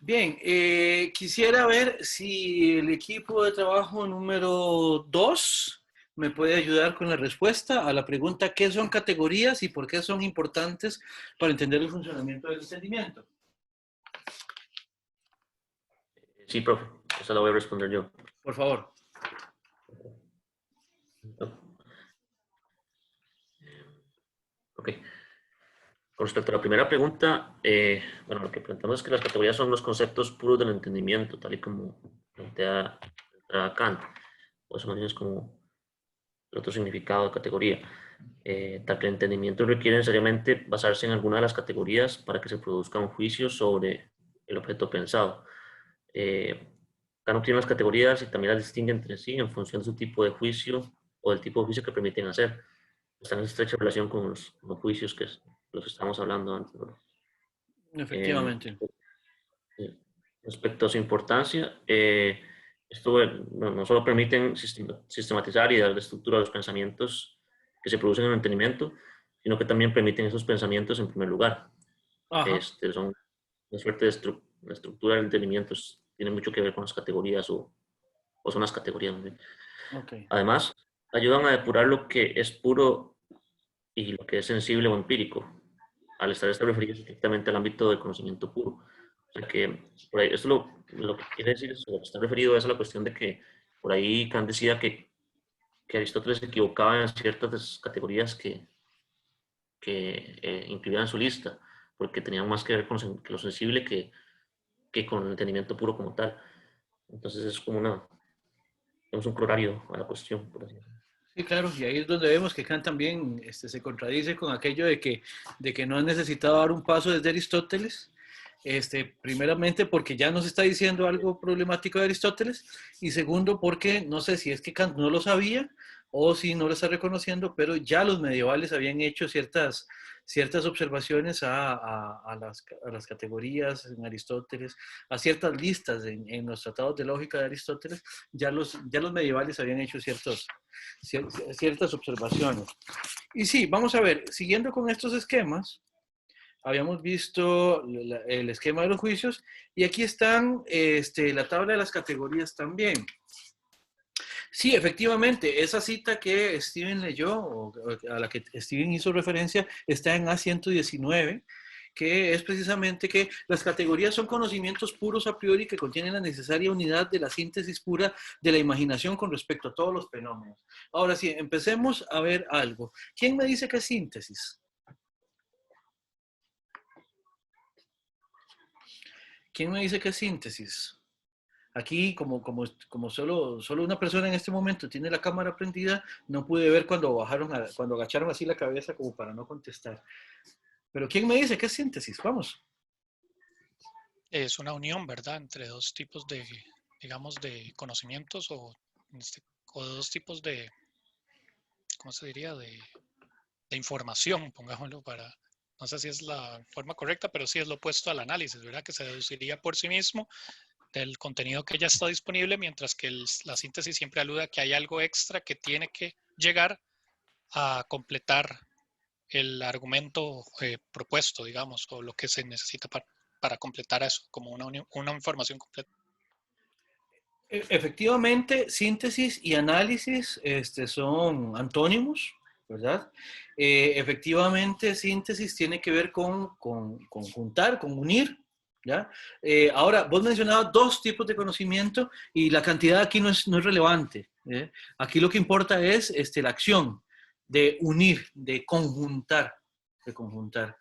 Bien, quisiera ver si el equipo de trabajo número 2 me puede ayudar con la respuesta a la pregunta ¿qué son categorías y por qué son importantes para entender el funcionamiento del entendimiento? Sí, profe, esa la voy a responder yo. Por favor. Ok. Con respecto a la primera pregunta, bueno, lo que planteamos es que las categorías son los conceptos puros del entendimiento, tal y como plantea Kant, o son más como el otro significado de categoría. Tal que el entendimiento requiere necesariamente basarse en alguna de las categorías para que se produzca un juicio sobre el objeto pensado. Kant obtiene las categorías y también las distingue entre sí en función de su tipo de juicio o del tipo de juicio que permiten hacer. Están en estrecha relación con los juicios que los estamos hablando antes, ¿verdad? Eh, Efectivamente. Respecto a su importancia, esto no solo permiten sistematizar y dar estructura a los pensamientos que se producen en el entendimiento, sino que también permiten esos pensamientos en primer lugar. Ajá. Son una suerte de la estructura del entendimiento tiene mucho que ver con las categorías o son las categorías. ¿No? Ok. Además, ayudan a depurar lo que es puro y lo que es sensible o empírico, al estar referidos estrictamente al ámbito del conocimiento puro. O sea que, por ahí, esto lo que quiere decir, es, lo que está referido es a la cuestión de que por ahí Kant decía que Aristóteles se equivocaba en ciertas categorías que incluía en su lista, porque tenían más que ver con lo sensible que con el entendimiento puro como tal. Entonces es como es un corolario a la cuestión, por así decirlo. Sí, claro, y ahí es donde vemos que Kant también se contradice con aquello de que no es necesitado dar un paso desde Aristóteles, primeramente porque ya nos está diciendo algo problemático de Aristóteles, y segundo porque no sé si es que Kant no lo sabía o si no lo está reconociendo, pero ya los medievales habían hecho ciertas observaciones a las categorías en Aristóteles, a ciertas listas en los tratados de lógica de Aristóteles, ya los medievales habían hecho ciertas observaciones. Y sí, vamos a ver, siguiendo con estos esquemas, habíamos visto el esquema de los juicios y aquí están la tabla de las categorías también. Sí, efectivamente, esa cita que Steven leyó, o a la que Steven hizo referencia, está en A119, que es precisamente que las categorías son conocimientos puros a priori que contienen la necesaria unidad de la síntesis pura de la imaginación con respecto a todos los fenómenos. Ahora sí, empecemos a ver algo. ¿Quién me dice que es síntesis? ¿Quién me dice que es síntesis? Aquí, como solo una persona en este momento tiene la cámara prendida, no pude ver cuando agacharon así la cabeza como para no contestar. Pero ¿quién me dice qué es síntesis? Vamos. Es una unión, ¿verdad?, entre dos tipos de, digamos, de conocimientos o dos tipos de, ¿cómo se diría?, de información, pongámoslo para, no sé si es la forma correcta, pero sí es lo opuesto al análisis, ¿verdad?, que se deduciría por sí mismo del contenido que ya está disponible, mientras que la síntesis siempre alude a que hay algo extra que tiene que llegar a completar el argumento propuesto, digamos, o lo que se necesita para completar eso, como una información completa. Efectivamente, síntesis y análisis son antónimos, ¿verdad? Efectivamente, síntesis tiene que ver con juntar, con unir, ¿ya? Ahora, vos mencionabas dos tipos de conocimiento y la cantidad aquí no es relevante. ¿Eh? Aquí lo que importa es la acción de unir, de conjuntar, de conjuntar.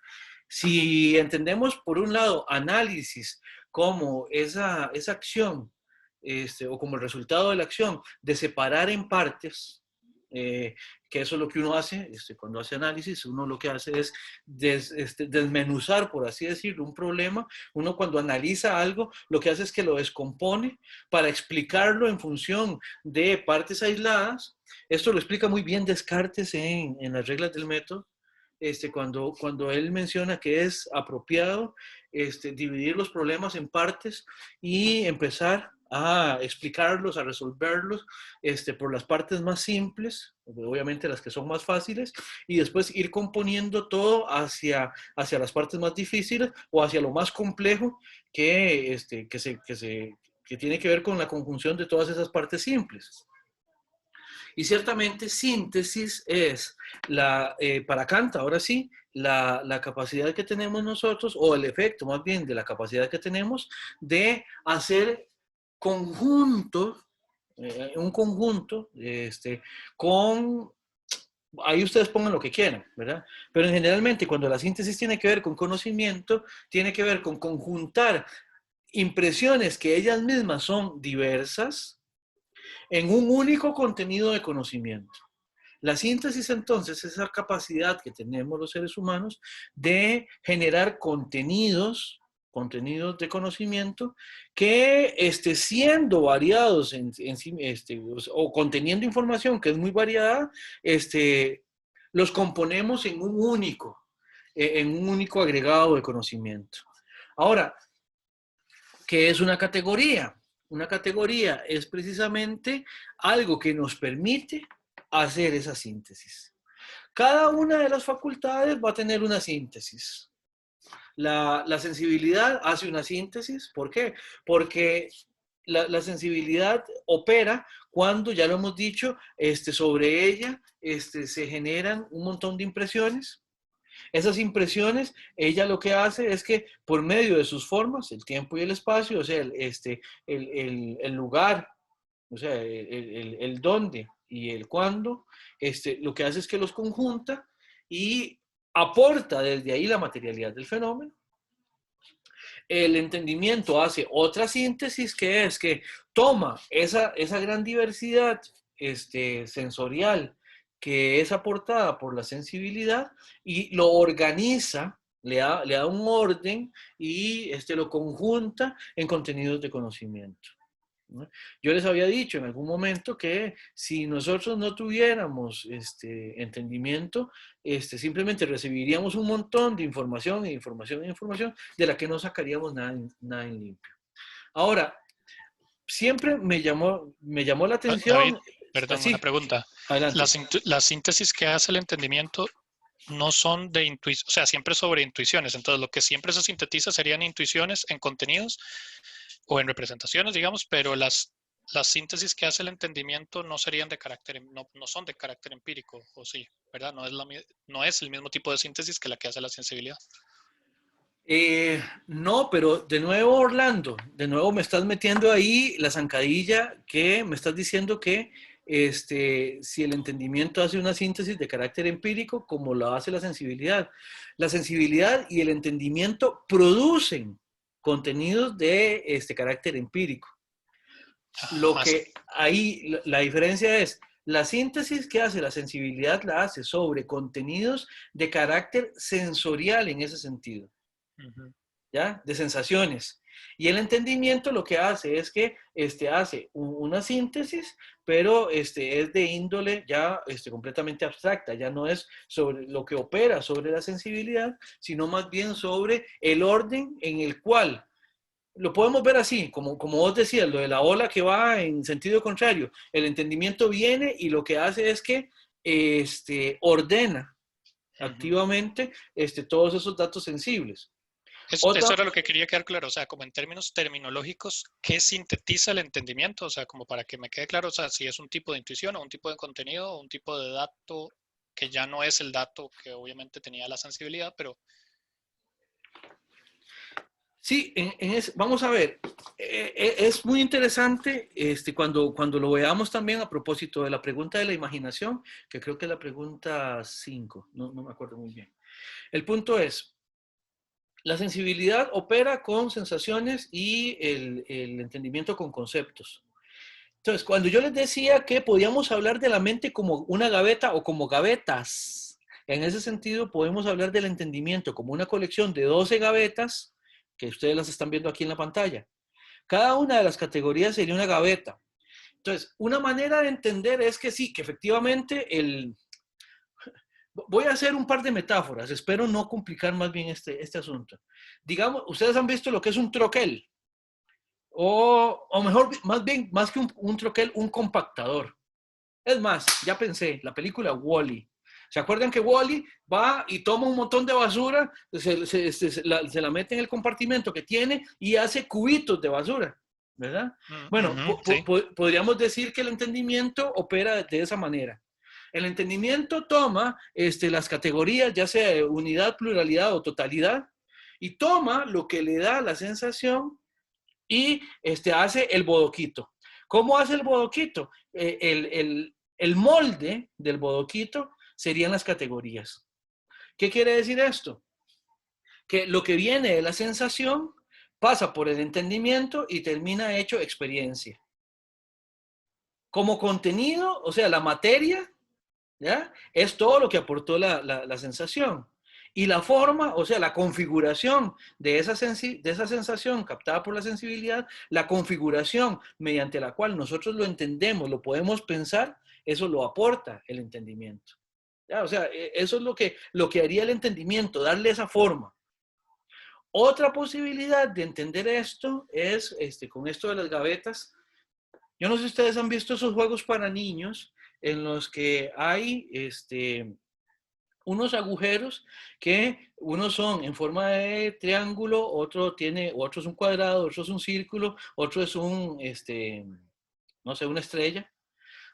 Si entendemos, por un lado, análisis como esa acción o como el resultado de la acción, de separar en partes, que eso es lo que uno hace, cuando hace análisis, uno lo que hace es desmenuzar, por así decirlo, un problema. Uno cuando analiza algo, lo que hace es que lo descompone para explicarlo en función de partes aisladas. Esto lo explica muy bien Descartes en las reglas del método. Cuando él menciona que es apropiado dividir los problemas en partes y empezar a explicarlos, a resolverlos por las partes más simples, obviamente las que son más fáciles, y después ir componiendo todo hacia las partes más difíciles o hacia lo más complejo que tiene que ver con la conjunción de todas esas partes simples. Y ciertamente síntesis es, para Kant, ahora sí, la capacidad que tenemos nosotros, o el efecto más bien de la capacidad que tenemos de hacer conjuntos, un conjunto, con, ahí ustedes pongan lo que quieran, ¿verdad? Pero generalmente cuando la síntesis tiene que ver con conocimiento, tiene que ver con conjuntar impresiones que ellas mismas son diversas en un único contenido de conocimiento. La síntesis, entonces, es esa capacidad que tenemos los seres humanos de generar contenidos de conocimiento que, siendo variados o conteniendo información que es muy variada, los componemos en un único agregado de conocimiento. Ahora, ¿qué es una categoría? Una categoría es precisamente algo que nos permite hacer esa síntesis. Cada una de las facultades va a tener una síntesis. La sensibilidad hace una síntesis. ¿Por qué? Porque la sensibilidad opera cuando, ya lo hemos dicho, sobre ella se generan un montón de impresiones. Esas impresiones, ella lo que hace es que por medio de sus formas, el tiempo y el espacio, o sea, el lugar, o sea, el dónde y el cuándo, lo que hace es que los conjunta y aporta desde ahí la materialidad del fenómeno. El entendimiento hace otra síntesis, que es que toma esa gran diversidad sensorial que es aportada por la sensibilidad y lo organiza, le da un orden y lo conjunta en contenidos de conocimiento. Yo les había dicho en algún momento que si nosotros no tuviéramos entendimiento, simplemente recibiríamos un montón de información de la que no sacaríamos nada en limpio. Ahora, siempre me llamó la atención. David, perdón, sí, una pregunta. Adelante. Las síntesis que hace el entendimiento no son de intuición, o sea, siempre sobre intuiciones. Entonces, lo que siempre se sintetiza serían intuiciones en contenidos o en representaciones, digamos, pero las síntesis que hace el entendimiento no serían de carácter, no son de carácter empírico, o sí, ¿verdad? No es el mismo tipo de síntesis que la que hace la sensibilidad. No, pero de nuevo, Orlando, de nuevo me estás metiendo ahí la zancadilla que me estás diciendo que si el entendimiento hace una síntesis de carácter empírico, como lo hace la sensibilidad y el entendimiento producen contenidos de carácter empírico. Lo que ahí, la diferencia es, la síntesis que hace la sensibilidad la hace sobre contenidos de carácter sensorial en ese sentido. ¿Ya? De sensaciones. Y el entendimiento lo que hace es que hace una síntesis, pero es de índole ya completamente abstracta, ya no es sobre lo que opera sobre la sensibilidad, sino más bien sobre el orden en el cual, lo podemos ver así, como vos decías, lo de la ola que va en sentido contrario, el entendimiento viene y lo que hace es que ordena activamente todos esos datos sensibles. Eso era lo que quería quedar claro, o sea, como en términos terminológicos, ¿qué sintetiza el entendimiento? O sea, como para que me quede claro, o sea, si es un tipo de intuición o un tipo de contenido o un tipo de dato que ya no es el dato que obviamente tenía la sensibilidad, pero... Sí, vamos a ver, es muy interesante cuando lo veamos también a propósito de la pregunta de la imaginación, que creo que es la pregunta 5, no me acuerdo muy bien. El punto es, la sensibilidad opera con sensaciones y el entendimiento con conceptos. Entonces, cuando yo les decía que podíamos hablar de la mente como una gaveta o como gavetas, en ese sentido podemos hablar del entendimiento como una colección de 12 gavetas, que ustedes las están viendo aquí en la pantalla. Cada una de las categorías sería una gaveta. Entonces, una manera de entender es que sí, que efectivamente Voy a hacer un par de metáforas, espero no complicar más bien este asunto. Digamos, ustedes han visto lo que es un troquel. O mejor, más bien, más que un troquel, un compactador. Es más, ya pensé, la película Wall-E. ¿Se acuerdan que Wall-E va y toma un montón de basura, se la mete en el compartimento que tiene y hace cubitos de basura? ¿Verdad? Bueno, Sí. podríamos decir que el entendimiento opera de esa manera. El entendimiento toma las categorías, ya sea de unidad, pluralidad o totalidad, y toma lo que le da la sensación y hace el bodoquito. ¿Cómo hace el bodoquito? El molde del bodoquito serían las categorías. ¿Qué quiere decir esto? Que lo que viene de la sensación pasa por el entendimiento y termina hecho experiencia. Como contenido, o sea, la materia, ¿ya? Es todo lo que aportó la sensación. Y la forma, o sea, la configuración de esa sensación captada por la sensibilidad, la configuración mediante la cual nosotros lo entendemos, lo podemos pensar, eso lo aporta el entendimiento. ¿Ya? O sea, eso es lo que haría el entendimiento, darle esa forma. Otra posibilidad de entender esto es, con esto de las gavetas, yo no sé si ustedes han visto esos juegos para niños en los que hay unos agujeros que unos son en forma de triángulo, otro es un cuadrado, otro es un círculo, otro es no sé, una estrella.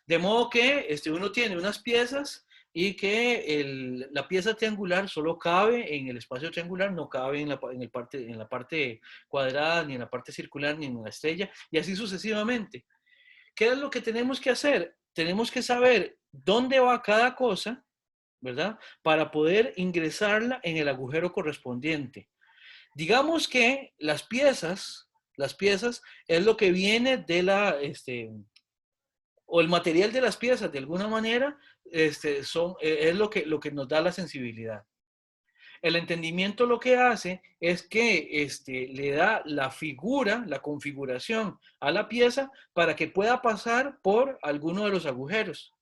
De modo que uno tiene unas piezas y que la pieza triangular solo cabe en el espacio triangular, no cabe en la parte cuadrada, ni en la parte circular, ni en la estrella, y así sucesivamente. ¿Qué es lo que tenemos que hacer? Tenemos que saber dónde va cada cosa, ¿verdad? Para poder ingresarla en el agujero correspondiente. Digamos que las piezas es lo que viene de o el material de las piezas, de alguna manera, es lo que nos da la sensibilidad. El entendimiento lo que hace es que le da la figura, la configuración a la pieza para que pueda pasar por alguno de los agujeros.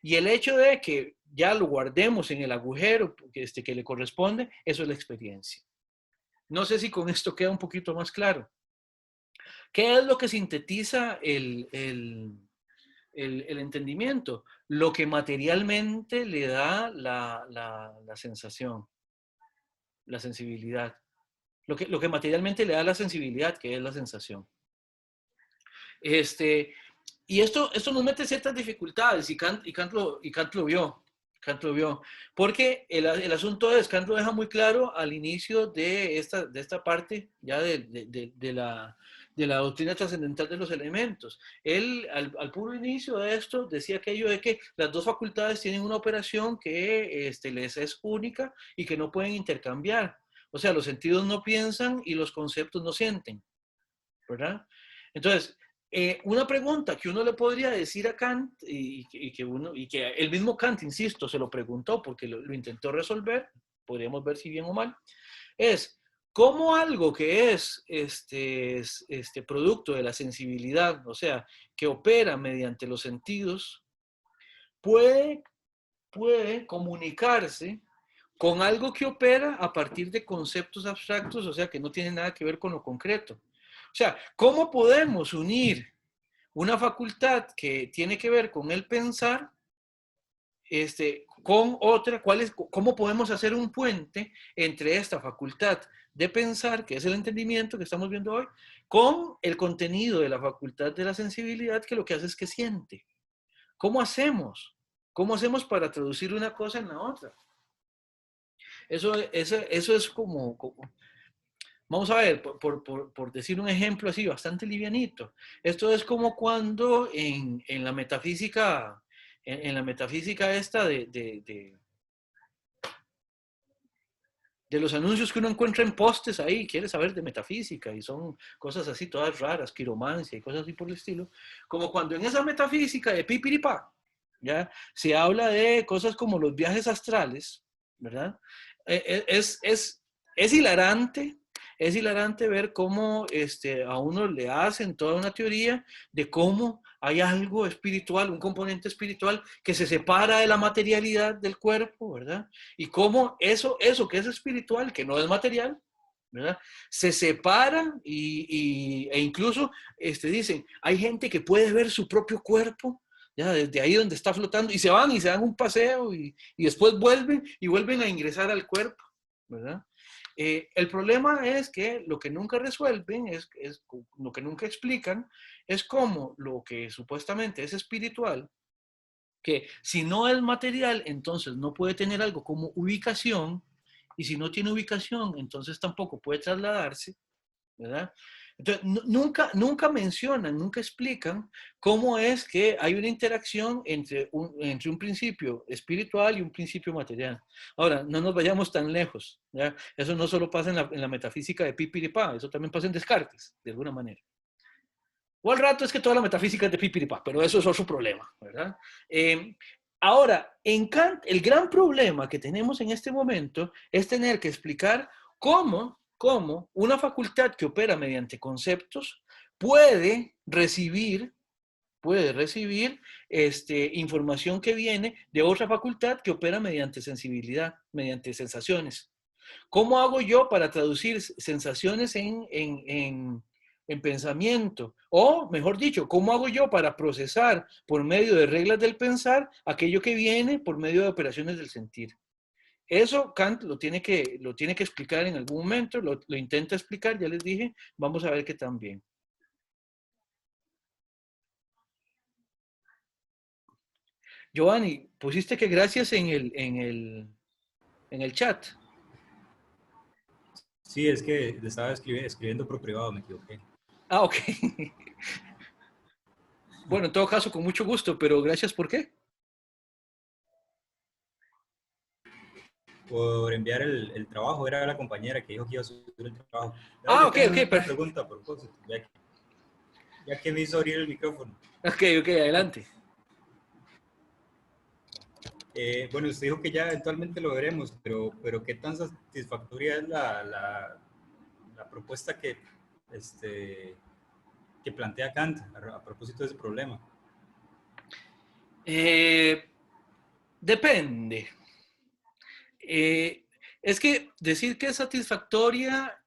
Y el hecho de que ya lo guardemos en el agujero que le corresponde, eso es la experiencia. No sé si con esto queda un poquito más claro. ¿Qué es lo que sintetiza el entendimiento? Lo que materialmente le da la sensación, la sensibilidad. Lo que materialmente le da la sensibilidad, que es la sensación. Y esto nos mete ciertas dificultades y Kant lo vio. Kant lo vio. Porque el asunto es, Kant lo deja muy claro al inicio de esta parte ya de la doctrina trascendental de los elementos. Él, al puro inicio de esto, decía aquello de que las dos facultades tienen una operación que les es única y que no pueden intercambiar. O sea, los sentidos no piensan y los conceptos no sienten, ¿verdad? Entonces, una pregunta que uno le podría decir a Kant y que el mismo Kant, insisto, se lo preguntó porque lo intentó resolver, podríamos ver si bien o mal, es cómo algo que es producto de la sensibilidad, o sea, que opera mediante los sentidos, puede comunicarse con algo que opera a partir de conceptos abstractos, o sea, que no tiene nada que ver con lo concreto. O sea, ¿cómo podemos unir una facultad que tiene que ver con el pensar con otra? ¿Cómo podemos hacer un puente entre esta facultad de pensar, que es el entendimiento que estamos viendo hoy, con el contenido de la facultad de la sensibilidad, que lo que hace es que siente? ¿Cómo hacemos? ¿Cómo hacemos para traducir una cosa en la otra? Eso es como vamos a ver, por decir un ejemplo así, bastante livianito. Esto es como cuando en la metafísica, en la metafísica esta de los anuncios que uno encuentra en postes ahí, quiere saber de metafísica, y son cosas así todas raras, quiromancia y cosas así por el estilo, como cuando en esa metafísica de pipiripá, ¿ya? Se habla de cosas como los viajes astrales, ¿verdad? Es hilarante. Es hilarante ver cómo a uno le hacen toda una teoría de cómo hay algo espiritual, un componente espiritual que se separa de la materialidad del cuerpo, ¿verdad? Y cómo eso que es espiritual, que no es material, ¿verdad? Se separan e incluso dicen, hay gente que puede ver su propio cuerpo, ya desde ahí donde está flotando, y se van y se dan un paseo y después vuelven y vuelven a ingresar al cuerpo, ¿verdad? El problema es que lo que nunca resuelven, lo que nunca explican, es cómo lo que supuestamente es espiritual, que si no es material, entonces no puede tener algo como ubicación, y si no tiene ubicación, entonces tampoco puede trasladarse, ¿verdad? Entonces, nunca mencionan, nunca explican cómo es que hay una interacción entre un principio espiritual y un principio material. Ahora, no nos vayamos tan lejos, ¿ya? Eso no solo pasa en la metafísica de Pipiripá, eso también pasa en Descartes, de alguna manera. O al rato es que toda la metafísica es de Pipiripá, pero eso es otro problema, ¿verdad? Ahora, en Kant, el gran problema que tenemos en este momento es tener que explicar cómo una facultad que opera mediante conceptos puede recibir información que viene de otra facultad que opera mediante sensibilidad, mediante sensaciones. ¿Cómo hago yo para traducir sensaciones en pensamiento? O, mejor dicho, ¿cómo hago yo para procesar por medio de reglas del pensar aquello que viene por medio de operaciones del sentir? Eso Kant lo tiene que explicar en algún momento, lo intenta explicar, ya les dije, vamos a ver qué tan bien. Giovanni, pusiste que gracias en el chat. Sí, es que le estaba escribiendo por privado, me equivoqué. Ah, ok. Bueno, en todo caso, con mucho gusto, pero gracias, ¿por qué? Por enviar el trabajo, era la compañera que dijo que iba a subir el trabajo. Ah, Yo ok, tengo ok. una pregunta a propósito, ya que me hizo abrir el micrófono. Ok, adelante. Bueno, usted dijo que ya eventualmente lo veremos, pero ¿qué tan satisfactoria es la propuesta que plantea Kant a propósito de ese problema? Depende. Es que decir que es satisfactoria,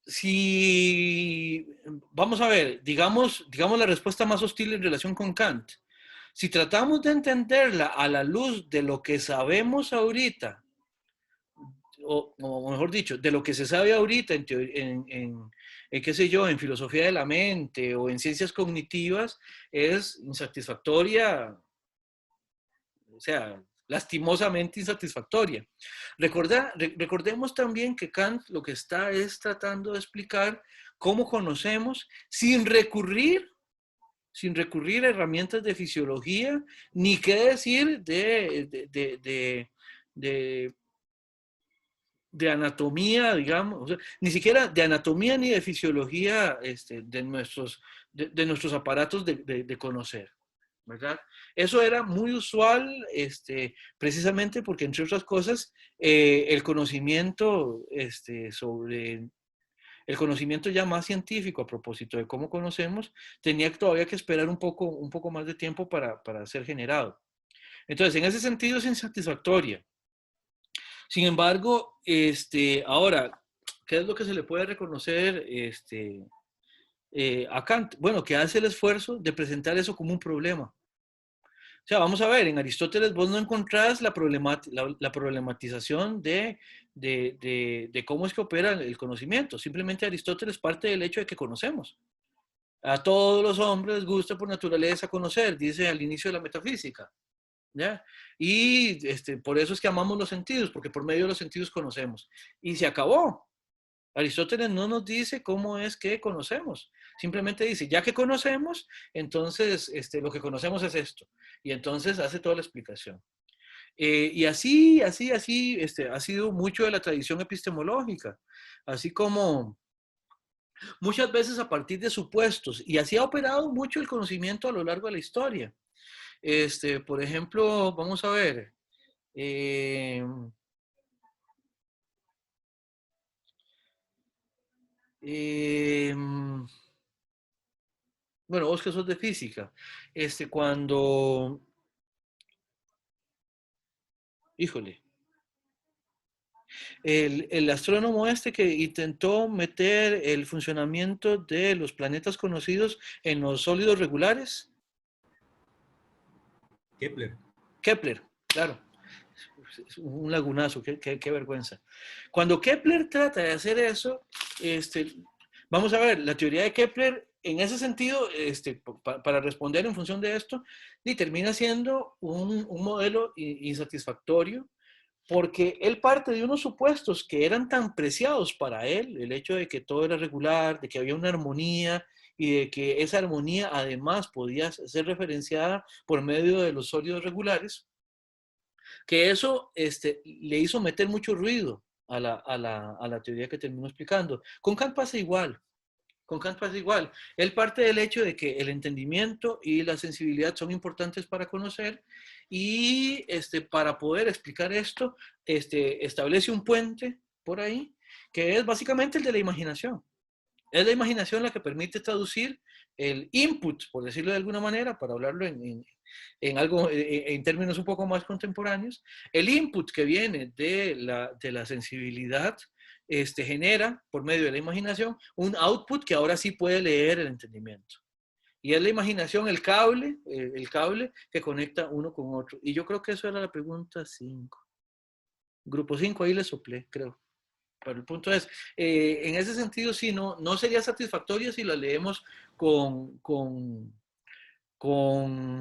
si, vamos a ver, digamos la respuesta más hostil en relación con Kant. Si tratamos de entenderla a la luz de lo que sabemos ahorita, o mejor dicho, de lo que se sabe ahorita qué sé yo, en filosofía de la mente o en ciencias cognitivas, es insatisfactoria, o sea, lastimosamente insatisfactoria. Recordemos también que Kant lo que está es tratando de explicar cómo conocemos sin recurrir a herramientas de fisiología, ni qué decir de anatomía, digamos, o sea, ni siquiera de anatomía ni de fisiología de nuestros aparatos de conocer, ¿verdad? Eso era muy usual, precisamente porque, entre otras cosas, el conocimiento el conocimiento ya más científico a propósito de cómo conocemos, tenía todavía que esperar un poco más de tiempo para ser generado. Entonces, en ese sentido es insatisfactoria. Sin embargo, ahora, ¿qué es lo que se le puede reconocer a Kant? Bueno, que hace el esfuerzo de presentar eso como un problema. O sea, vamos a ver, en Aristóteles vos no encontrás la problematización de cómo es que opera el conocimiento. Simplemente Aristóteles parte del hecho de que conocemos. A todos los hombres les gusta por naturaleza conocer, dice al inicio de la metafísica. ¿Ya? Y por eso es que amamos los sentidos, porque por medio de los sentidos conocemos. Y se acabó. Aristóteles no nos dice cómo es que conocemos. Simplemente dice, ya que conocemos, entonces lo que conocemos es esto. Y entonces hace toda la explicación. Y así ha sido mucho de la tradición epistemológica. Así como muchas veces a partir de supuestos. Y así ha operado mucho el conocimiento a lo largo de la historia. Por ejemplo, vamos a ver. Eh, eh, bueno, vos que sos de física, híjole, El astrónomo este que intentó meter el funcionamiento de los planetas conocidos en los sólidos regulares. Kepler, claro. Un lagunazo, qué vergüenza. Cuando Kepler trata de hacer eso, vamos a ver, la teoría de Kepler, en ese sentido, para responder en función de esto, termina siendo un modelo insatisfactorio, porque él parte de unos supuestos que eran tan preciados para él, el hecho de que todo era regular, de que había una armonía, y de que esa armonía además podía ser referenciada por medio de los sólidos regulares, que eso le hizo meter mucho ruido a la teoría que termino explicando. Con Kant pasa igual. Con Kant pasa igual. Él parte del hecho de que el entendimiento y la sensibilidad son importantes para conocer, y para poder explicar esto, establece un puente por ahí que es básicamente el de la imaginación. Es la imaginación la que permite traducir el input, por decirlo de alguna manera, para hablarlo en términos un poco más contemporáneos. El input que viene de la sensibilidad genera, por medio de la imaginación, un output que ahora sí puede leer el entendimiento. Y es la imaginación el cable que conecta uno con otro. Y yo creo que eso era la pregunta 5. Grupo 5, ahí le soplé, creo. Pero el punto es, en ese sentido, sí, no sería satisfactorio si la leemos con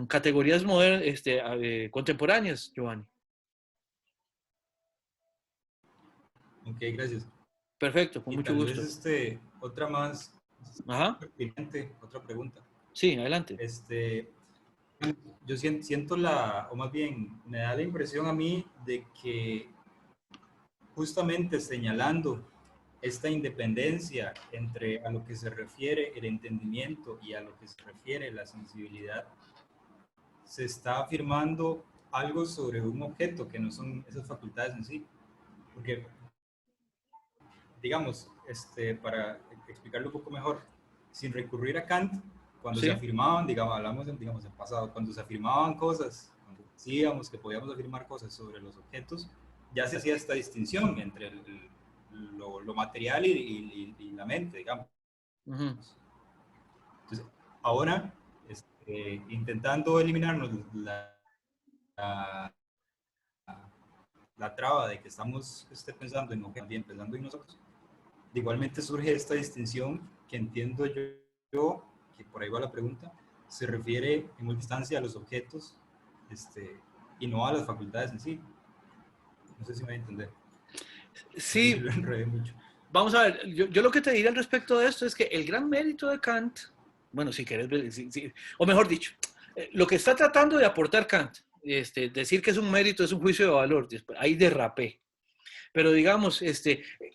categorías modernas, contemporáneas, Giovanni. Ok, gracias. Perfecto, con mucho gusto. Otra más. Ajá. Otra pregunta. Sí, adelante. Yo siento o más bien, me da la impresión a mí de que justamente señalando esta independencia entre a lo que se refiere el entendimiento y a lo que se refiere la sensibilidad, se está afirmando algo sobre un objeto que no son esas facultades en sí. Porque, digamos, para explicarlo un poco mejor, sin recurrir a Kant, cuando se afirmaban, hablamos en pasado, cuando se afirmaban cosas, cuando decíamos que podíamos afirmar cosas sobre los objetos, ya se hacía esta distinción entre lo material y la mente, digamos. Uh-huh. Entonces, ahora, intentando eliminarnos la traba de que estamos pensando en objetos, bien pensando en nosotros, igualmente surge esta distinción que entiendo yo, que por ahí va la pregunta, se refiere en última instancia a los objetos y no a las facultades en sí. No sé si me voy a entender. Sí. Lo enredé mucho. Vamos a ver, yo lo que te diré al respecto de esto es que el gran mérito de Kant, bueno, si querés ver, o mejor dicho, lo que está tratando de aportar Kant, decir que es un mérito es un juicio de valor, ahí derrapé. Pero digamos,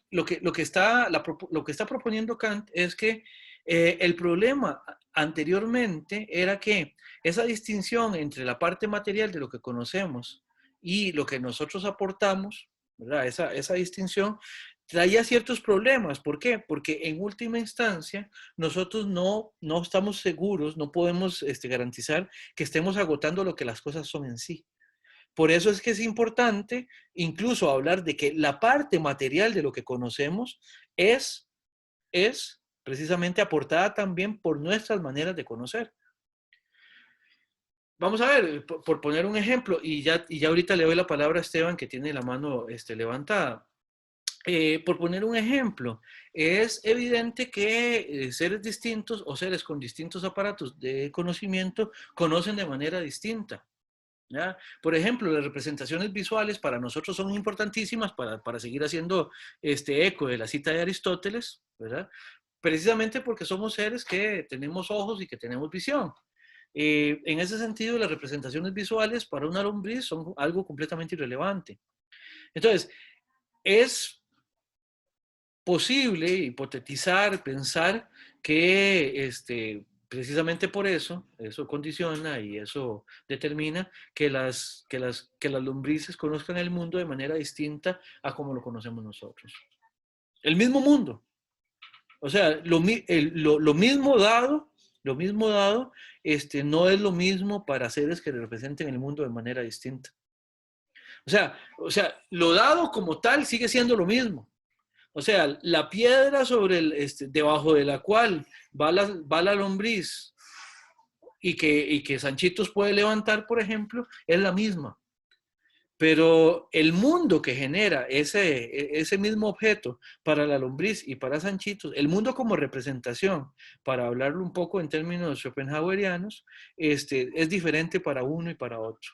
lo que está proponiendo Kant es que el problema anteriormente era que esa distinción entre la parte material de lo que conocemos y lo que nosotros aportamos, ¿verdad? Esa distinción traía ciertos problemas. ¿Por qué? Porque en última instancia nosotros no estamos seguros, no podemos garantizar que estemos agotando lo que las cosas son en sí. Por eso es que es importante incluso hablar de que la parte material de lo que conocemos es precisamente aportada también por nuestras maneras de conocer. Vamos a ver, por poner un ejemplo, y ya ahorita le doy la palabra a Esteban, que tiene la mano levantada. Por poner un ejemplo, es evidente que seres distintos o seres con distintos aparatos de conocimiento conocen de manera distinta. ¿Ya? Por ejemplo, las representaciones visuales para nosotros son importantísimas para seguir haciendo eco de la cita de Aristóteles, ¿verdad? Precisamente porque somos seres que tenemos ojos y que tenemos visión. En ese sentido, las representaciones visuales para una lombriz son algo completamente irrelevante. Entonces, es posible hipotetizar, pensar que precisamente por eso condiciona y eso determina que las lombrices conozcan el mundo de manera distinta a como lo conocemos nosotros. El mismo mundo. O sea, lo mismo dado, no es lo mismo para seres que representen el mundo de manera distinta. Lo dado como tal sigue siendo lo mismo. O sea, la piedra debajo de la cual va la lombriz y que Sanchitos puede levantar, por ejemplo, es la misma. Pero el mundo que genera ese mismo objeto para la lombriz y para Sanchitos, el mundo como representación, para hablarlo un poco en términos schopenhauerianos, es diferente para uno y para otro.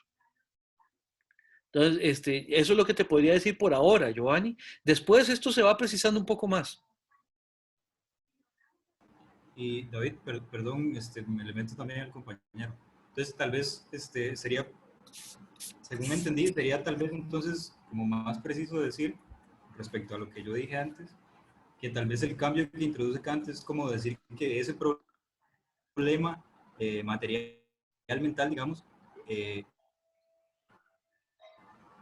Entonces, eso es lo que te podría decir por ahora, Giovanni. Después esto se va precisando un poco más. Y David, perdón, me le meto también al compañero. Entonces, tal vez sería, según entendí, sería tal vez entonces como más preciso decir, respecto a lo que yo dije antes, que tal vez el cambio que introduce Kant es como decir que ese problema material mental, digamos,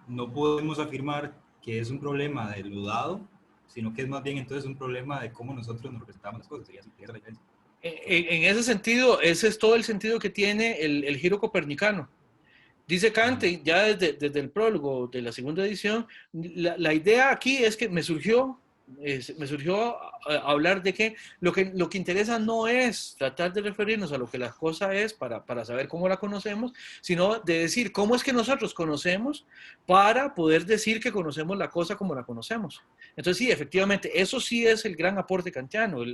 no podemos afirmar que es un problema de lo dado, sino que es más bien entonces un problema de cómo nosotros nos representamos las cosas. Sería la diferencia. En ese sentido, ese es todo el sentido que tiene el giro copernicano. Dice Kant, ya desde el prólogo de la segunda edición, la idea aquí es que me surgió hablar de que lo que interesa no es tratar de referirnos a lo que la cosa es para saber cómo la conocemos, sino de decir cómo es que nosotros conocemos para poder decir que conocemos la cosa como la conocemos. Entonces sí, efectivamente, eso sí es el gran aporte kantiano,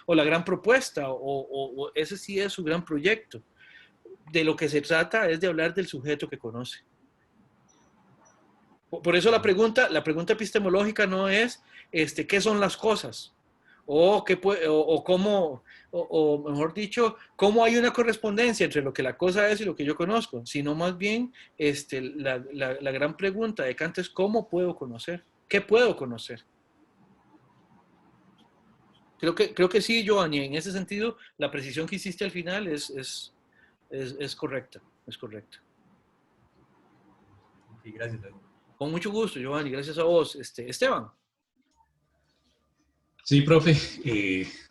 o la gran propuesta, o ese sí es su gran proyecto. De lo que se trata es de hablar del sujeto que conoce. Por eso la pregunta epistemológica no es qué son las cosas, o cómo, o mejor dicho, cómo hay una correspondencia entre lo que la cosa es y lo que yo conozco, sino más bien la gran pregunta de Kant es cómo puedo conocer, qué puedo conocer. Creo que sí, Giovanni, en ese sentido, la precisión que hiciste al final es correcta, es correcta. Sí, gracias, David. Con mucho gusto, Giovanni, gracias a vos. Esteban. Sí, profe.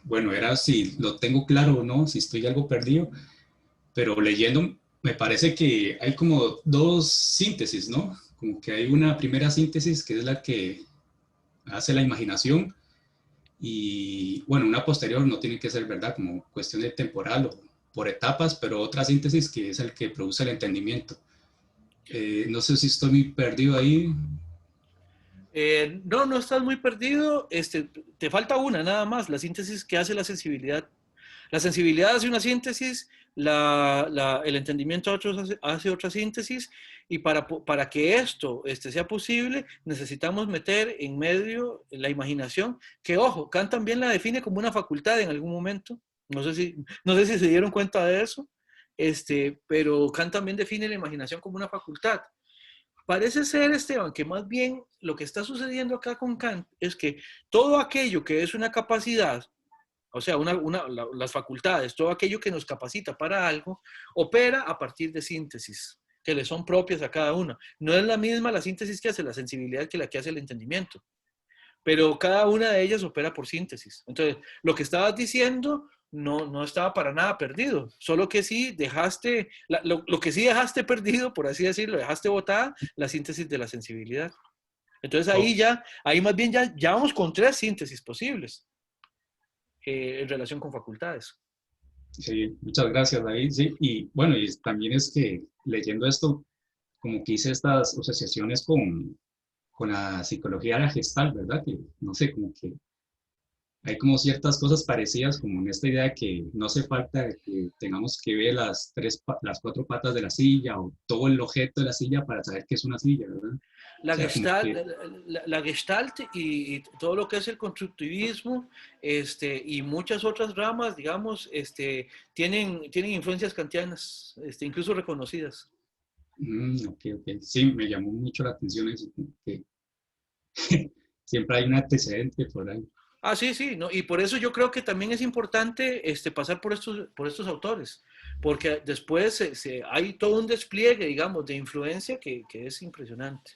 Bueno, era si lo tengo claro o no, si estoy algo perdido, pero leyendo me parece que hay como dos síntesis, ¿no? Como que hay una primera síntesis que es la que hace la imaginación y, bueno, una posterior no tiene que ser, ¿verdad? Como cuestión de temporal o por etapas, pero otra síntesis que es el que produce el entendimiento. No sé si estoy muy perdido ahí. No estás muy perdido. Te falta una nada más, la síntesis que hace la sensibilidad. La sensibilidad hace una síntesis, el entendimiento hace otra síntesis, y para que esto sea posible, necesitamos meter en medio la imaginación, que ojo, Kant también la define como una facultad en algún momento. No sé si se dieron cuenta de eso, pero Kant también define la imaginación como una facultad. Parece ser, Esteban, que más bien lo que está sucediendo acá con Kant es que todo aquello que es una capacidad, o sea, las facultades, todo aquello que nos capacita para algo, opera a partir de síntesis que le son propias a cada uno. No es la misma la síntesis que hace la sensibilidad que la que hace el entendimiento, pero cada una de ellas opera por síntesis. Entonces, lo que estabas diciendo no estaba para nada perdido, solo que sí dejaste, lo que sí dejaste perdido, por así decirlo, dejaste botada la síntesis de la sensibilidad. Entonces ahí más bien ya vamos con 3 síntesis posibles en relación con facultades. Sí, muchas gracias, David. Sí, y bueno, y también es que leyendo esto, como que hice estas asociaciones con la psicología de la Gestalt, ¿verdad? Que no sé, como que hay como ciertas cosas parecidas, como en esta idea de que no hace falta que tengamos que ver las 4 patas de la silla o todo el objeto de la silla para saber que es una silla, ¿verdad? La, O sea, Gestalt, la Gestalt y todo lo que es el constructivismo y muchas otras ramas, digamos, tienen influencias kantianas, incluso reconocidas. Ok. Sí, me llamó mucho la atención eso, que siempre hay un antecedente por ahí. Ah, sí, ¿no? Y por eso yo creo que también es importante pasar por estos autores, porque después hay todo un despliegue, digamos, de influencia que es impresionante.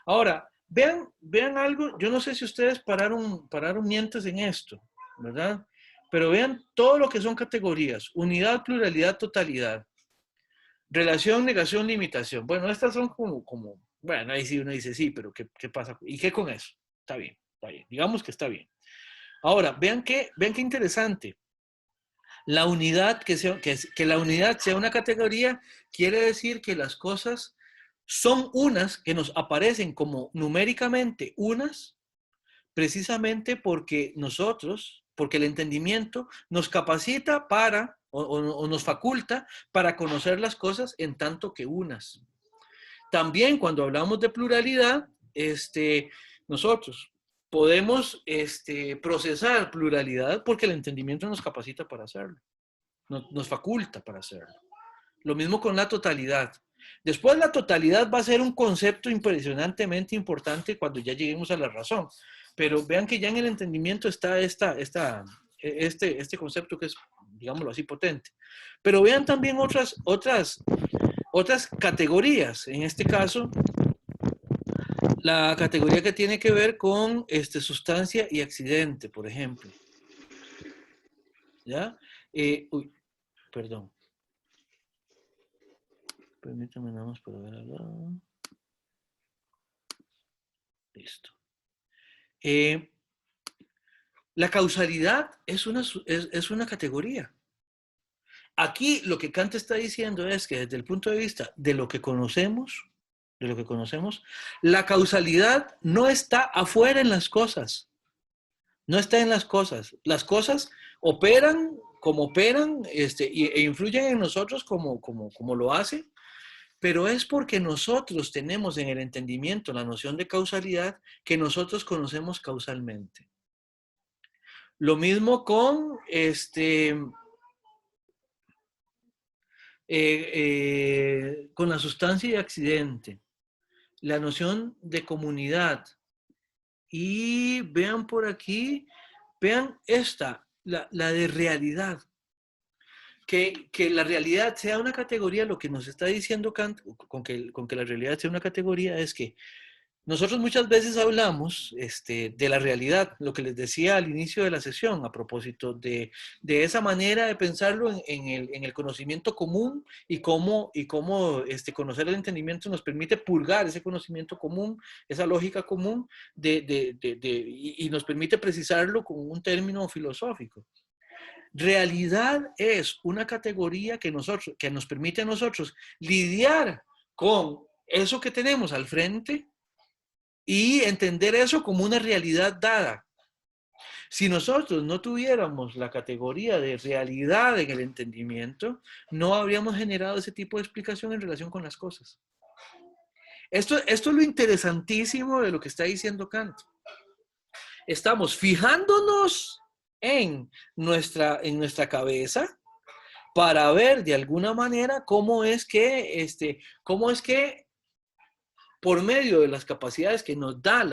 Ahora, vean algo, yo no sé si ustedes pararon mientes en esto, ¿verdad? Pero vean todo lo que son categorías: unidad, pluralidad, totalidad, relación, negación, limitación. Bueno, estas son como Bueno, ahí sí uno dice, sí, pero ¿qué pasa? ¿Y qué con eso? Está bien, digamos que está bien. Ahora, vean qué interesante. La unidad, que la unidad sea una categoría, quiere decir que las cosas son unas, que nos aparecen como numéricamente unas, precisamente porque porque el entendimiento nos capacita para, o nos faculta para conocer las cosas en tanto que unas. También cuando hablamos de pluralidad, nosotros podemos procesar pluralidad porque el entendimiento nos capacita para hacerlo, nos faculta para hacerlo. Lo mismo con la totalidad. Después la totalidad va a ser un concepto impresionantemente importante cuando ya lleguemos a la razón. Pero vean que ya en el entendimiento está este concepto que es, digámoslo así, potente. Pero vean también otras categorías. En este caso, la categoría que tiene que ver con sustancia y accidente, por ejemplo. ¿Ya? Uy, perdón. Permítame nada más para ver acá. Listo. La causalidad es una categoría. Aquí lo que Kant está diciendo es que desde el punto de vista de lo que conocemos, la causalidad no está afuera en las cosas. No está en las cosas. Las cosas operan como operan e influyen en nosotros como lo hacen, pero es porque nosotros tenemos en el entendimiento la noción de causalidad que nosotros conocemos causalmente. Lo mismo con con la sustancia y accidente, la noción de comunidad. Y vean por aquí, vean esta, la de realidad. Que la realidad sea una categoría, lo que nos está diciendo Kant, con que la realidad sea una categoría, es que nosotros muchas veces hablamos de la realidad, lo que les decía al inicio de la sesión, a propósito de esa manera de pensarlo en el conocimiento común y cómo conocer el entendimiento nos permite purgar ese conocimiento común, esa lógica común, y nos permite precisarlo con un término filosófico. Realidad es una categoría que nos permite a nosotros lidiar con eso que tenemos al frente y entender eso como una realidad dada. Si nosotros no tuviéramos la categoría de realidad en el entendimiento, no habríamos generado ese tipo de explicación en relación con las cosas. Esto es lo interesantísimo de lo que está diciendo Kant. Estamos fijándonos en nuestra cabeza para ver de alguna manera cómo es que por medio de las capacidades que nos da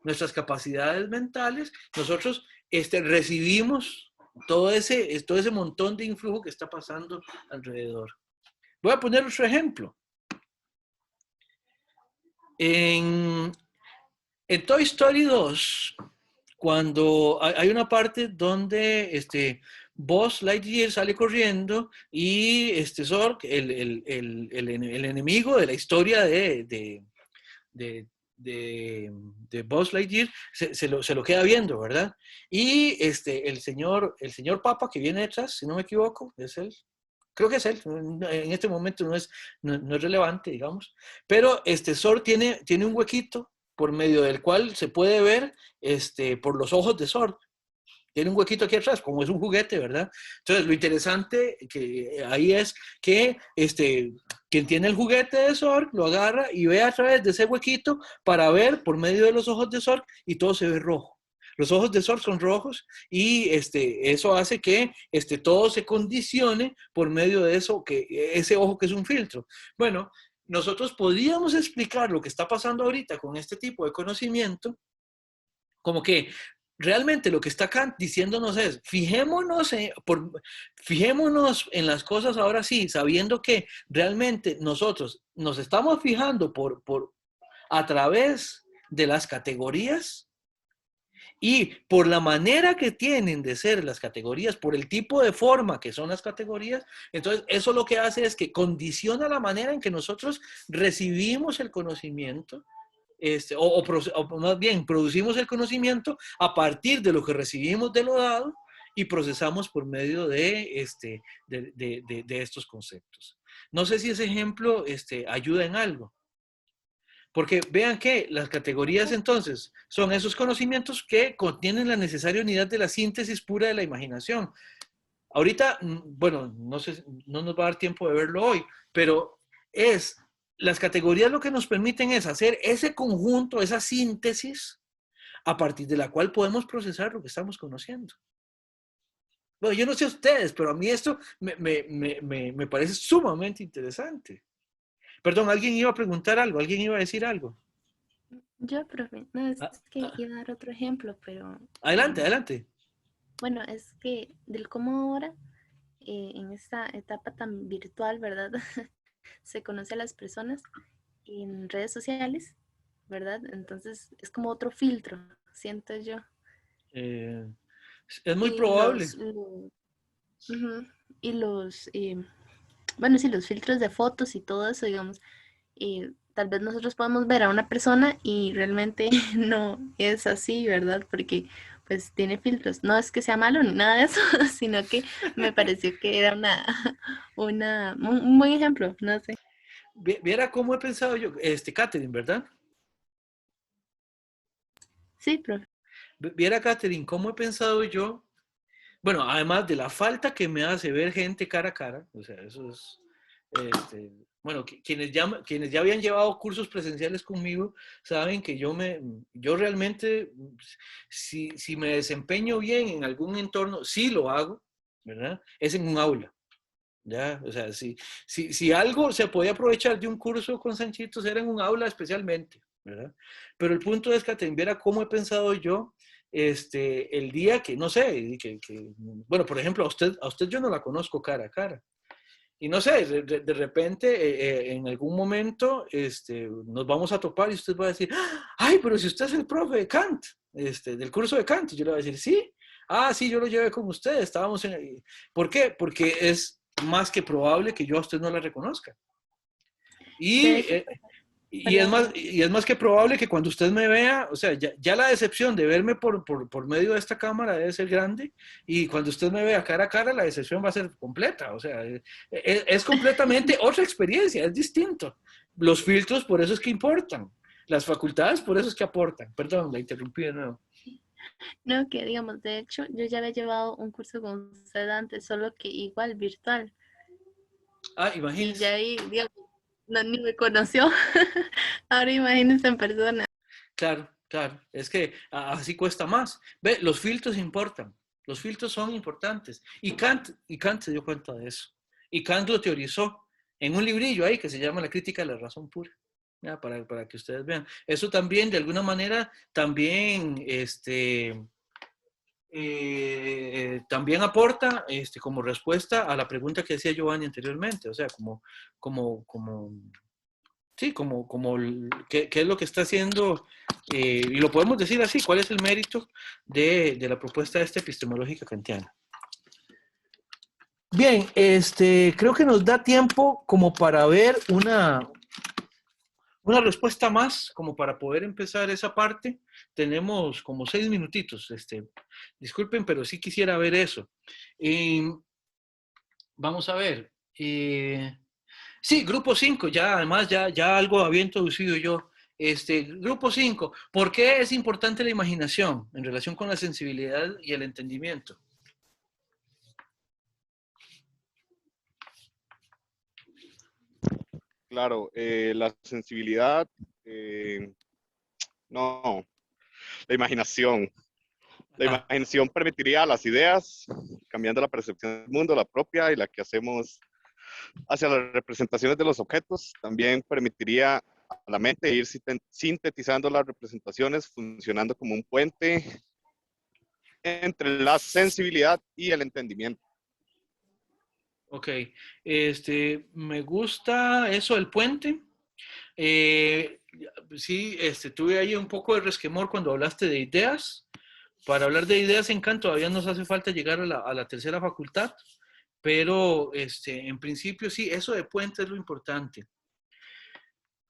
nuestras capacidades mentales, nosotros recibimos todo ese montón de influjo que está pasando alrededor. Voy a poner otro ejemplo. En Toy Story 2, cuando hay una parte donde Buzz Lightyear sale corriendo y Zork, el enemigo de la historia de Buzz Lightyear, se lo queda viendo, ¿verdad? Y el señor Papa que viene detrás, si no me equivoco, es él. Creo que es él, en este momento no es relevante, digamos, pero Zork tiene un huequito por medio del cual se puede ver por los ojos de Zork. Tiene un huequito aquí atrás, como es un juguete, ¿verdad? Entonces, lo interesante que ahí es que quien tiene el juguete de Zork lo agarra y ve a través de ese huequito para ver por medio de los ojos de Zork y todo se ve rojo. Los ojos de Zork son rojos y eso hace que todo se condicione por medio de ese ojo que es un filtro. Bueno, nosotros podríamos explicar lo que está pasando ahorita con este tipo de conocimiento como que realmente lo que está Kant diciéndonos es, fijémonos en las cosas ahora sí, sabiendo que realmente nosotros nos estamos fijando a través de las categorías Y por la manera que tienen de ser las categorías, por el tipo de forma que son las categorías, entonces eso lo que hace es que condiciona la manera en que nosotros recibimos el conocimiento, o más bien producimos el conocimiento a partir de lo que recibimos de lo dado y procesamos por medio de estos conceptos. No sé si ese ejemplo ayuda en algo. Porque vean que las categorías entonces son esos conocimientos que contienen la necesaria unidad de la síntesis pura de la imaginación. Ahorita, bueno, no sé, no nos va a dar tiempo de verlo hoy, pero las categorías lo que nos permiten es hacer ese conjunto, esa síntesis, a partir de la cual podemos procesar lo que estamos conociendo. Bueno, yo no sé ustedes, pero a mí esto me parece sumamente interesante. Perdón, ¿alguien iba a preguntar algo? ¿Alguien iba a decir algo? Yo, profe, no, es que iba a dar otro ejemplo, pero... Adelante, adelante. Bueno, es que del cómo ahora, en esta etapa tan virtual, ¿verdad? Se conoce a las personas en redes sociales, ¿verdad? Entonces es como otro filtro, siento yo. Es muy Y probable. Ujú, y bueno, sí, los filtros de fotos y todo eso, digamos, tal vez nosotros podemos ver a una persona y realmente no es así, ¿verdad? Porque pues tiene filtros. No es que sea malo ni nada de eso, sino que me pareció que era un buen ejemplo, no sé. Viera cómo he pensado yo, Catherine, ¿verdad? Sí, profe. Viera, Catherine, cómo he pensado yo, bueno, además de la falta que me hace ver gente cara a cara, o sea, eso es, bueno, quienes ya habían llevado cursos presenciales conmigo, saben que yo realmente, si me desempeño bien en algún entorno, sí lo hago, ¿verdad? Es en un aula. Ya, o sea, si algo se podía aprovechar de un curso con Sanchitos era en un aula especialmente, ¿verdad? Pero el punto es que viera cómo he pensado yo el día que, no sé, bueno, por ejemplo, a usted yo no la conozco cara a cara. Y no sé, de repente, en algún momento, nos vamos a topar y usted va a decir, ay, pero si usted es el profe de Kant, del curso de Kant, y yo le voy a decir, sí, sí, yo lo llevé con usted, estábamos en... ¿Por qué? Porque es más que probable que yo a usted no la reconozca. De hecho, Y perdón. es más que probable que cuando usted me vea, o sea, ya la decepción de verme por medio de esta cámara debe ser grande, y cuando usted me vea cara a cara, la decepción va a ser completa, o sea, es completamente otra experiencia, es distinto. Los filtros por eso es que importan, las facultades por eso es que aportan. Perdón, la interrumpí de nuevo. No, que digamos, de hecho, yo ya había llevado un curso con usted antes, solo que igual virtual. Y Imagínese. ya ahí, digamos, no, ni me conoció. Ahora imagínense en persona. Claro, claro, es que así cuesta más. Ve, los filtros importan, los filtros son importantes. Y Kant se dio cuenta de eso. Y Kant lo teorizó en un librillo ahí que se llama La crítica de la razón pura. Ya, para que ustedes vean. Eso también, de alguna manera, también, también aporta como respuesta a la pregunta que decía Giovanni anteriormente. O sea, sí, qué es lo que está haciendo, y lo podemos decir así, cuál es el mérito de la propuesta epistemológica kantiana. Bien, creo que nos da tiempo como para ver una respuesta más, como para poder empezar esa parte. Tenemos como 6 minutitos, disculpen, pero sí quisiera ver eso. Vamos a ver. Sí, grupo 5, ya además ya algo había introducido yo. Grupo 5, ¿por qué es importante la imaginación en relación con la sensibilidad y el entendimiento? Claro, la sensibilidad, no, la imaginación. La imaginación permitiría a las ideas, cambiando la percepción del mundo, la propia y la que hacemos hacia las representaciones de los objetos, también permitiría a la mente ir sintetizando las representaciones, funcionando como un puente entre la sensibilidad y el entendimiento. Ok, me gusta eso del puente. Sí, tuve ahí un poco de resquemor cuando hablaste de ideas, para hablar de ideas en Kant todavía nos hace falta llegar a la tercera facultad, pero en principio sí, eso de puente es lo importante.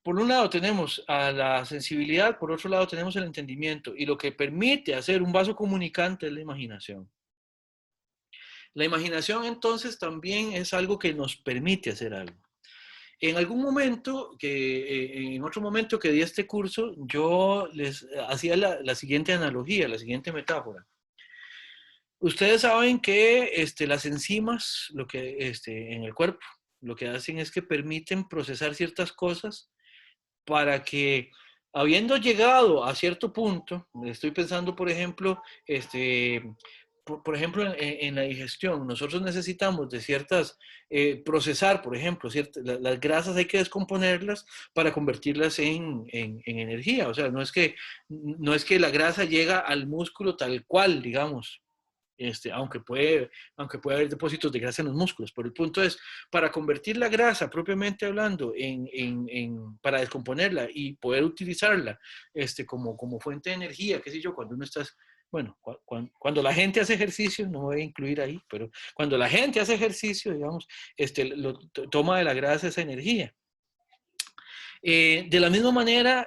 Por un lado tenemos a la sensibilidad, por otro lado tenemos el entendimiento, y lo que permite hacer un vaso comunicante es la imaginación. La imaginación entonces también es algo que nos permite hacer algo. En algún momento, en otro momento que di este curso, yo les hacía la siguiente analogía, la siguiente metáfora. Ustedes saben que las enzimas en el cuerpo lo que hacen es que permiten procesar ciertas cosas para que, habiendo llegado a cierto punto, estoy pensando, por ejemplo, por ejemplo, en la digestión, nosotros necesitamos de ciertas, procesar, por ejemplo, las grasas hay que descomponerlas para convertirlas en energía. O sea, no es que la grasa llega al músculo tal cual, digamos. Aunque puede haber depósitos de grasa en los músculos, pero el punto es, para convertir la grasa, propiamente hablando, para descomponerla y poder utilizarla como fuente de energía, qué sé yo, cuando uno está, bueno, cuando la gente hace ejercicio, no voy a incluir ahí, pero cuando la gente hace ejercicio, digamos, toma de la grasa esa energía. De la misma manera,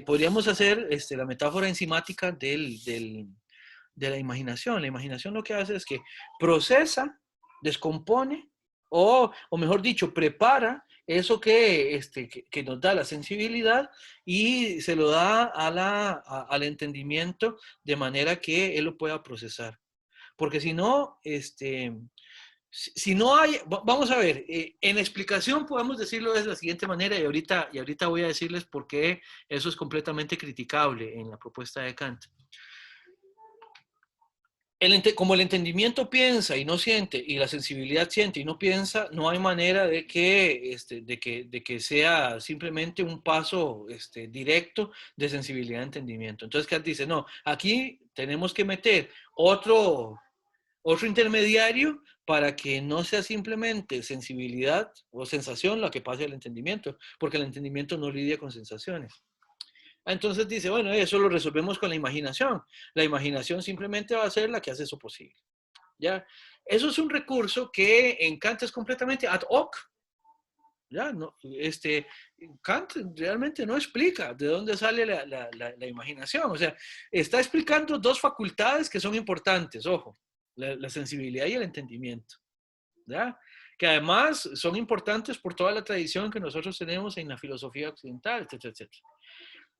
podríamos hacer la metáfora enzimática de la imaginación. La imaginación lo que hace es que procesa, descompone, o mejor dicho, prepara eso que nos da la sensibilidad y se lo da al entendimiento de manera que él lo pueda procesar. Porque si no, si no hay, vamos a ver, en explicación podemos decirlo de la siguiente manera y ahorita voy a decirles por qué eso es completamente criticable en la propuesta de Kant. Como el entendimiento piensa y no siente, y la sensibilidad siente y no piensa, no hay manera de que sea simplemente un paso directo de sensibilidad a entendimiento. Entonces Kant dice, no, aquí tenemos que meter otro intermediario para que no sea simplemente sensibilidad o sensación la que pase al entendimiento, porque el entendimiento no lidia con sensaciones. Entonces dice, bueno, eso lo resolvemos con la imaginación. La imaginación simplemente va a ser la que hace eso posible. ¿Ya? Eso es un recurso que en Kant es completamente ad hoc. ¿Ya? No, Kant realmente no explica de dónde sale la imaginación. O sea, está explicando dos facultades que son importantes, ojo, la sensibilidad y el entendimiento. ¿Ya? Que además son importantes por toda la tradición que nosotros tenemos en la filosofía occidental, etcétera, etcétera.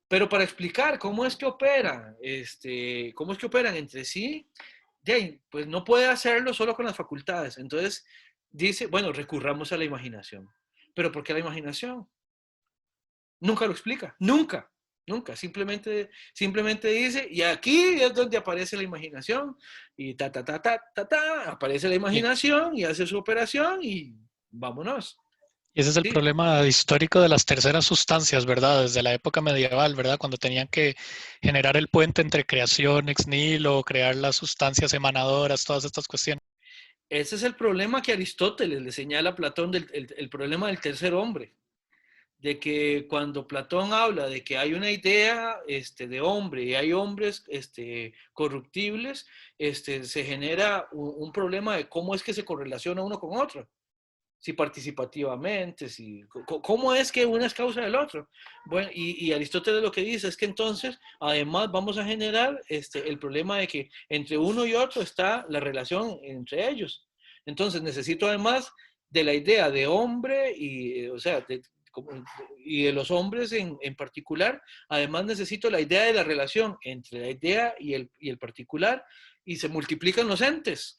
Pero para explicar cómo es que operan, cómo es que operan entre sí, pues no puede hacerlo solo con las facultades. Entonces dice, bueno, recurramos a la imaginación. ¿Pero por qué la imaginación? Nunca lo explica, nunca. Simplemente dice, y aquí es donde aparece la imaginación, y aparece la imaginación y hace su operación y vámonos. Y ese es el problema histórico de las terceras sustancias, ¿verdad? Desde la época medieval, ¿verdad? Cuando tenían que generar el puente entre creación, ex nihilo, crear las sustancias emanadoras, todas estas cuestiones. Ese es el problema que Aristóteles le señala a Platón, el problema del tercer hombre. De que cuando Platón habla de que hay una idea de hombre y hay hombres corruptibles, se genera un problema de cómo es que se correlaciona uno con otro. Si participativamente, cómo es que uno es causa del otro. Bueno, y Aristóteles lo que dice es que entonces, además, vamos a generar el problema de que entre uno y otro está la relación entre ellos. Entonces, necesito además de la idea de hombre y, o sea, y de los hombres en particular, además necesito la idea de la relación entre la idea y el particular, y se multiplican los entes.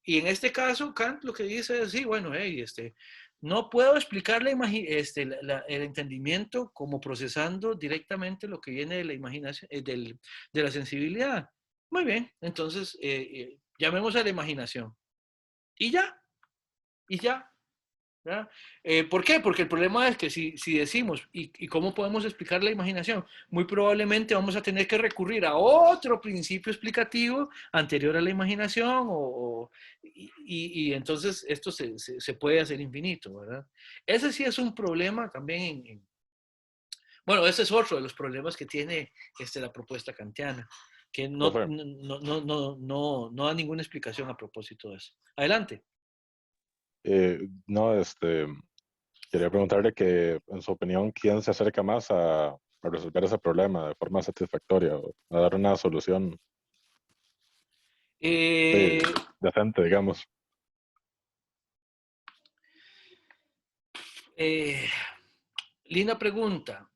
Y en este caso, Kant lo que dice es, sí, bueno, no puedo explicar el entendimiento como procesando directamente lo que viene de la imaginación, de la sensibilidad. Muy bien, entonces llamemos a la imaginación. Y ya. ¿Por qué? Porque el problema es que si decimos, ¿y cómo podemos explicar la imaginación? Muy probablemente vamos a tener que recurrir a otro principio explicativo anterior a la imaginación y entonces esto se puede hacer infinito, ¿verdad? Ese sí es un problema también Bueno, ese es otro de los problemas que tiene la propuesta kantiana, que no da ninguna explicación a propósito de eso. Adelante. No, quería preguntarle que, en su opinión, ¿quién se acerca más a resolver ese problema de forma satisfactoria o a dar una solución Eh, decente, digamos? Linda pregunta.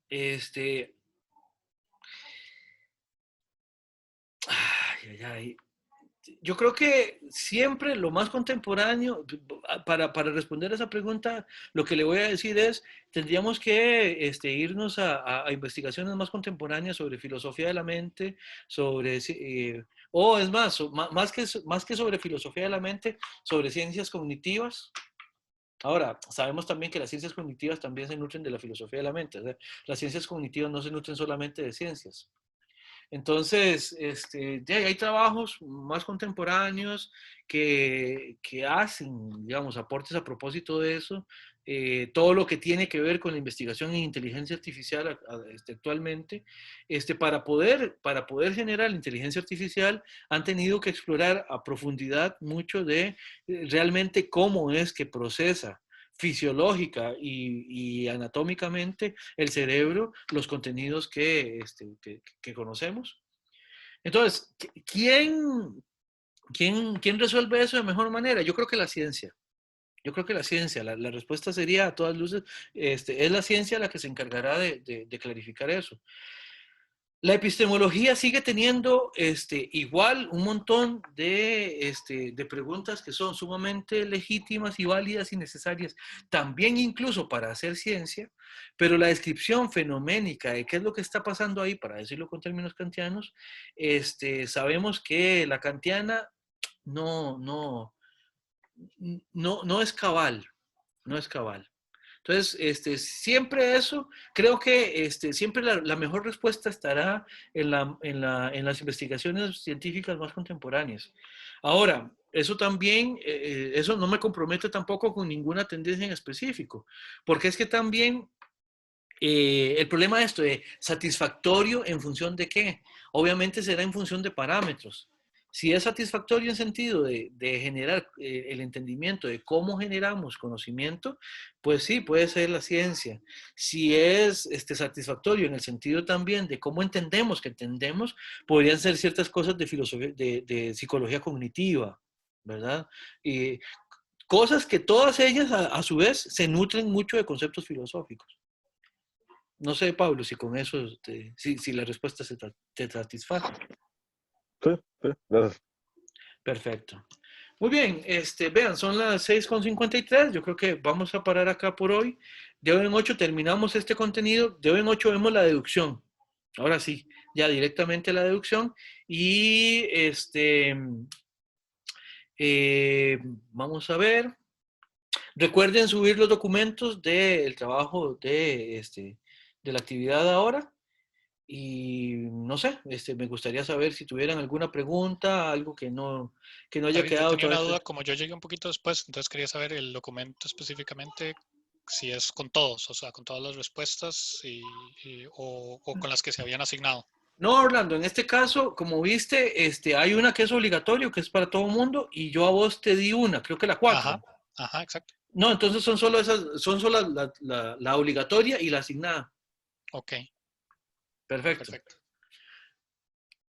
Yo creo que siempre lo más contemporáneo, para responder a esa pregunta, lo que le voy a decir es, tendríamos que irnos a investigaciones más contemporáneas sobre filosofía de la mente, sobre, o es más, más que sobre filosofía de la mente, sobre ciencias cognitivas. Ahora, sabemos también que las ciencias cognitivas también se nutren de la filosofía de la mente. O sea, las ciencias cognitivas no se nutren solamente de ciencias. Entonces, hay trabajos más contemporáneos que hacen, digamos, aportes a propósito de eso. Todo lo que tiene que ver con la investigación en inteligencia artificial actualmente, para poder generar la inteligencia artificial, han tenido que explorar a profundidad mucho de realmente cómo es que procesa fisiológica y anatómicamente el cerebro los contenidos que conocemos. Entonces, ¿quién resuelve eso de mejor manera? Yo creo que la ciencia. Yo creo que la ciencia, la respuesta sería a todas luces, es la ciencia la que se encargará de clarificar eso. La epistemología sigue teniendo igual un montón de preguntas que son sumamente legítimas y válidas y necesarias, también incluso para hacer ciencia, pero la descripción fenoménica de qué es lo que está pasando ahí, para decirlo con términos kantianos, sabemos que la kantiana no es cabal, no es cabal. Entonces, siempre eso, creo que siempre la mejor respuesta estará en las investigaciones científicas más contemporáneas. Ahora, eso también, eso no me compromete tampoco con ninguna tendencia en específico, porque es que también el problema de esto de satisfactorio en función de qué, obviamente será en función de parámetros. Si es satisfactorio en sentido de generar el entendimiento de cómo generamos conocimiento, pues sí, puede ser la ciencia. Si es satisfactorio en el sentido también de cómo entendemos que entendemos, podrían ser ciertas cosas de filosofía, de psicología cognitiva, ¿verdad? Y cosas que todas ellas a su vez se nutren mucho de conceptos filosóficos. No sé, Pablo, si con eso, si la respuesta te satisface. Sí, gracias. Perfecto. Muy bien, vean, son las 6:53. Yo creo que vamos a parar acá por hoy. De hoy en 8 terminamos este contenido. De hoy en 8 vemos la deducción. Ahora sí, ya directamente la deducción. Y vamos a ver. Recuerden subir los documentos del trabajo de la actividad ahora. Y no sé, me gustaría saber si tuvieran alguna pregunta, algo que no haya David, yo quedado tenía una todavía. duda, como yo llegué un poquito después, entonces quería saber el documento específicamente, si es con todos, o sea, con todas las respuestas o con las que se habían asignado. No, Orlando, en este caso, como viste, hay una que es obligatorio, que es para todo el mundo, y yo a vos te di una, creo que la 4. Ajá, exacto. No, entonces son solo esas, son solo la obligatoria y la asignada. Ok. Perfecto. Perfecto.